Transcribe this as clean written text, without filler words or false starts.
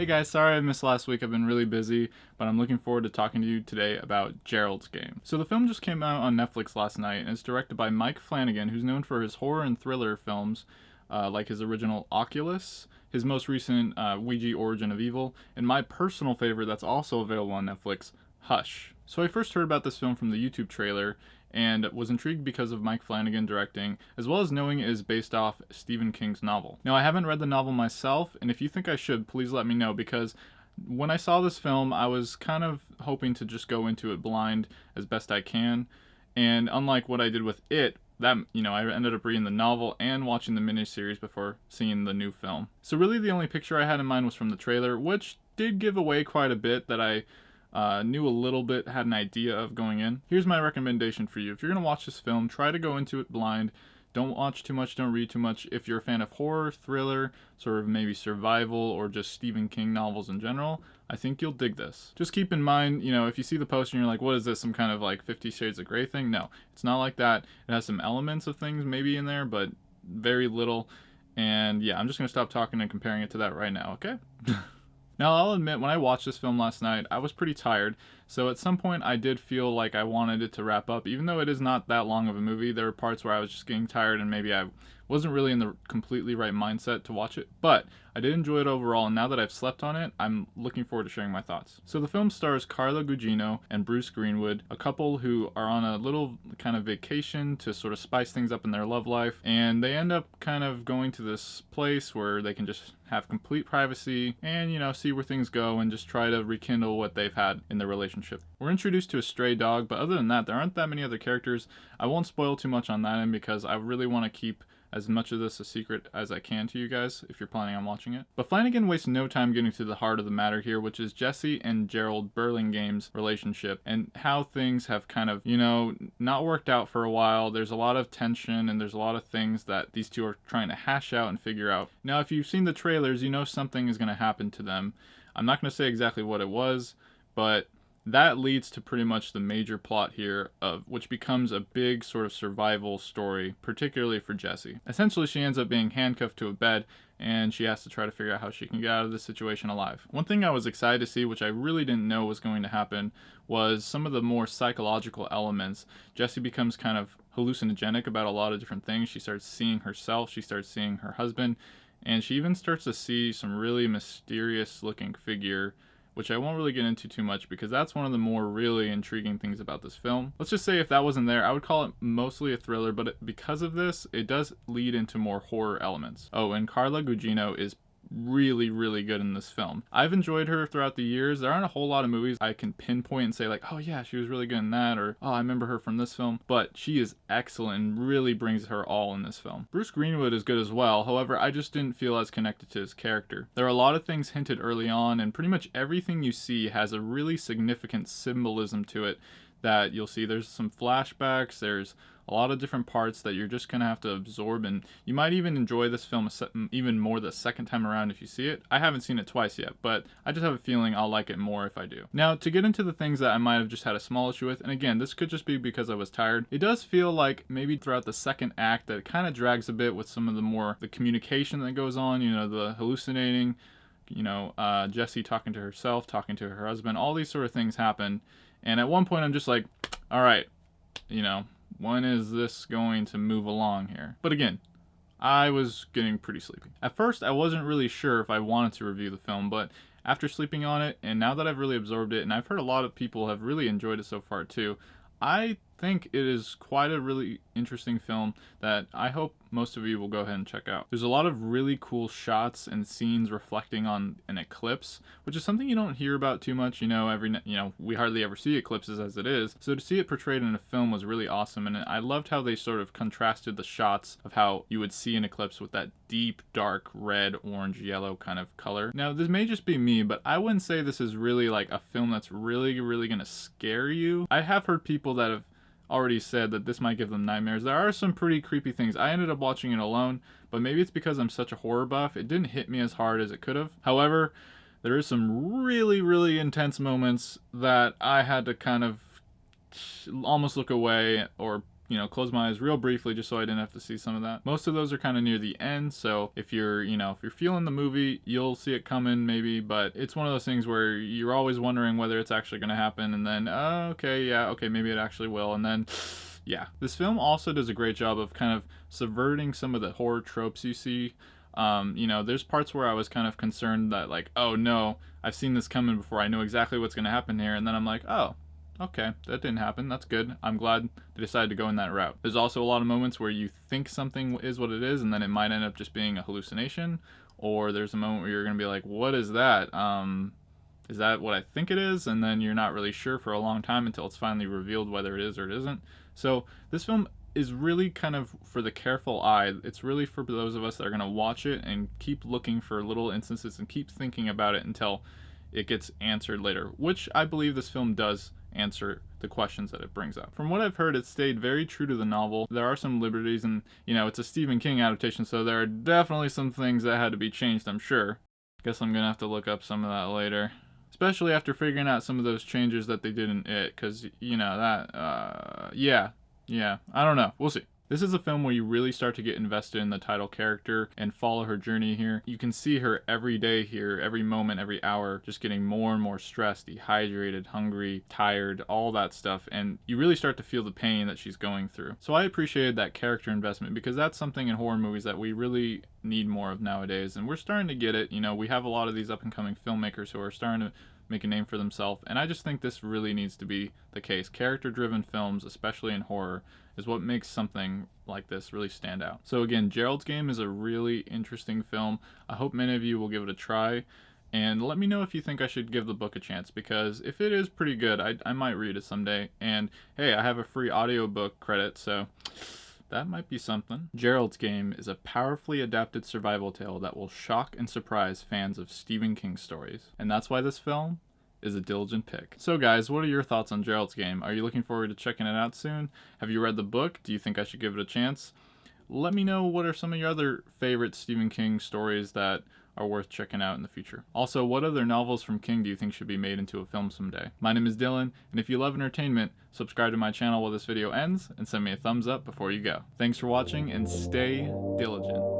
Hey guys, sorry I missed last week. I've been really busy, but I'm looking forward to talking to you today about Gerald's Game. So the film just came out on Netflix last night, and it's directed by Mike Flanagan, who's known for his horror and thriller films, like his original Oculus, his most recent Ouija Origin of Evil, and my personal favorite that's also available on Netflix, Hush. So I first heard about this film from the YouTube trailer, and was intrigued because of Mike Flanagan directing, as well as knowing it is based off Stephen King's novel. Now, I haven't read the novel myself, and if you think I should, please let me know, because when I saw this film, I was kind of hoping to just go into it blind as best I can, and unlike what I did with It, that, I ended up reading the novel and watching the miniseries before seeing the new film. So really the only picture I had in mind was from the trailer, which did give away quite a bit that I knew a little bit, had an idea of going in. Here's my recommendation for you. If you're going to watch this film, try to go into it blind. Don't watch too much, don't read too much. If you're a fan of horror, thriller, sort of maybe survival, or just Stephen King novels in general, I think you'll dig this. Just keep in mind, if you see the poster and you're like, what is this, some kind of like 50 Shades of Grey thing? No, it's not like that. It has some elements of things maybe in there, but very little. And yeah, I'm just going to stop talking and comparing it to that right now, okay? Now, I'll admit, when I watched this film last night, I was pretty tired, so at some point I did feel like I wanted it to wrap up. Even though it is not that long of a movie, there were parts where I was just getting tired and maybe I wasn't really in the completely right mindset to watch it, but I did enjoy it overall, and now that I've slept on it, I'm looking forward to sharing my thoughts. So the film stars Carla Gugino and Bruce Greenwood, a couple who are on a little kind of vacation to sort of spice things up in their love life, and they end up kind of going to this place where they can just have complete privacy and, see where things go and just try to rekindle what they've had in their relationship. We're introduced to a stray dog, but other than that, there aren't that many other characters. I won't spoil too much on that end because I really want to keep as much of this a secret as I can to you guys if you're planning on watching it. But Flanagan wastes no time getting to the heart of the matter here, which is Jesse and Gerald Burlingame's relationship and how things have kind of, not worked out for a while. There's a lot of tension and there's a lot of things that these two are trying to hash out and figure out. Now, if you've seen the trailers, you know something is going to happen to them. I'm not going to say exactly what it was, but that leads to pretty much the major plot here, which becomes a big sort of survival story, particularly for Jessie. Essentially, she ends up being handcuffed to a bed, and she has to try to figure out how she can get out of this situation alive. One thing I was excited to see, which I really didn't know was going to happen, was some of the more psychological elements. Jessie becomes kind of hallucinogenic about a lot of different things. She starts seeing herself, she starts seeing her husband, and she even starts to see some really mysterious looking figure, which I won't really get into too much because that's one of the more really intriguing things about this film. Let's just say if that wasn't there, I would call it mostly a thriller, but because of this, it does lead into more horror elements. Oh, and Carla Gugino is really, really good in this film. I've enjoyed her throughout the years. There aren't a whole lot of movies I can pinpoint and say like, oh yeah, she was really good in that, or oh, I remember her from this film, but she is excellent and really brings her all in this film. Bruce Greenwood is good as well, however, I just didn't feel as connected to his character. There are a lot of things hinted early on, and pretty much everything you see has a really significant symbolism to it that you'll see. There's some flashbacks, there's a lot of different parts that you're just gonna have to absorb, and you might even enjoy this film even more the second time around if you see it. I haven't seen it twice yet, but I just have a feeling I'll like it more if I do. Now, to get into the things that I might have just had a small issue with, and again, this could just be because I was tired, it does feel like maybe throughout the second act that it kind of drags a bit with some of the communication that goes on, the hallucinating, Jessie talking to herself, talking to her husband, all these sort of things happen, and at one point I'm just like, all right, when is this going to move along here? But again, I was getting pretty sleepy. At first, I wasn't really sure if I wanted to review the film, but after sleeping on it, and now that I've really absorbed it, and I've heard a lot of people have really enjoyed it so far too, I think it is quite a really interesting film that I hope most of you will go ahead and check out. There's a lot of really cool shots and scenes reflecting on an eclipse, which is something you don't hear about too much. We hardly ever see eclipses as it is. So to see it portrayed in a film was really awesome, and I loved how they sort of contrasted the shots of how you would see an eclipse with that deep, dark red, orange, yellow kind of color. Now, this may just be me, but I wouldn't say this is really like a film that's really, really gonna scare you. I have heard people that have already said that this might give them nightmares. There are some pretty creepy things. I ended up watching it alone, but maybe it's because I'm such a horror buff. It didn't hit me as hard as it could have. However, there is some really, really intense moments that I had to kind of almost look away or close my eyes real briefly just so I didn't have to see some of that. Most of those are kind of near the end, so if you're feeling the movie, you'll see it coming maybe, but it's one of those things where you're always wondering whether it's actually going to happen, and then, oh, okay, yeah, okay, maybe it actually will, and then, yeah. This film also does a great job of kind of subverting some of the horror tropes you see. There's parts where I was kind of concerned that, like, oh no, I've seen this coming before, I know exactly what's going to happen here, and then I'm like, oh, okay, that didn't happen. That's good. I'm glad they decided to go in that route. There's also a lot of moments where you think something is what it is, and then it might end up just being a hallucination. Or there's a moment where you're going to be like, what is that? Is that what I think it is? And then you're not really sure for a long time until it's finally revealed whether it is or it isn't. So this film is really kind of for the careful eye. It's really for those of us that are going to watch it and keep looking for little instances and keep thinking about it until it gets answered later, which I believe this film does answer the questions that it brings up. From what I've heard, it stayed very true to the novel. There are some liberties, and it's a Stephen King adaptation, so there are definitely some things that had to be changed, I'm sure. Guess I'm gonna have to look up some of that later, especially after figuring out some of those changes that they did in It, because yeah, I don't know, we'll see. This is a film where you really start to get invested in the title character and follow her journey here. You can see her every day here, every moment, every hour, just getting more and more stressed, dehydrated, hungry, tired, all that stuff, and you really start to feel the pain that she's going through. So I appreciated that character investment, because that's something in horror movies that we really need more of nowadays, and we're starting to get it. We have a lot of these up-and-coming filmmakers who are starting to make a name for themselves, and I just think this really needs to be the case. Character-driven films, especially in horror, is what makes something like this really stand out. So again, Gerald's Game is a really interesting film. I hope many of you will give it a try, and let me know if you think I should give the book a chance, because if it is pretty good, I might read it someday. And hey, I have a free audiobook credit, so that might be something. Gerald's Game is a powerfully adapted survival tale that will shock and surprise fans of Stephen King stories. And that's why this film is a Dyligent pick. So guys, what are your thoughts on Gerald's Game? Are you looking forward to checking it out soon? Have you read the book? Do you think I should give it a chance? Let me know what are some of your other favorite Stephen King stories that are worth checking out in the future. Also, what other novels from King do you think should be made into a film someday? My name is Dylan, and if you love entertainment, subscribe to my channel while this video ends, and send me a thumbs up before you go. Thanks for watching, and stay diligent.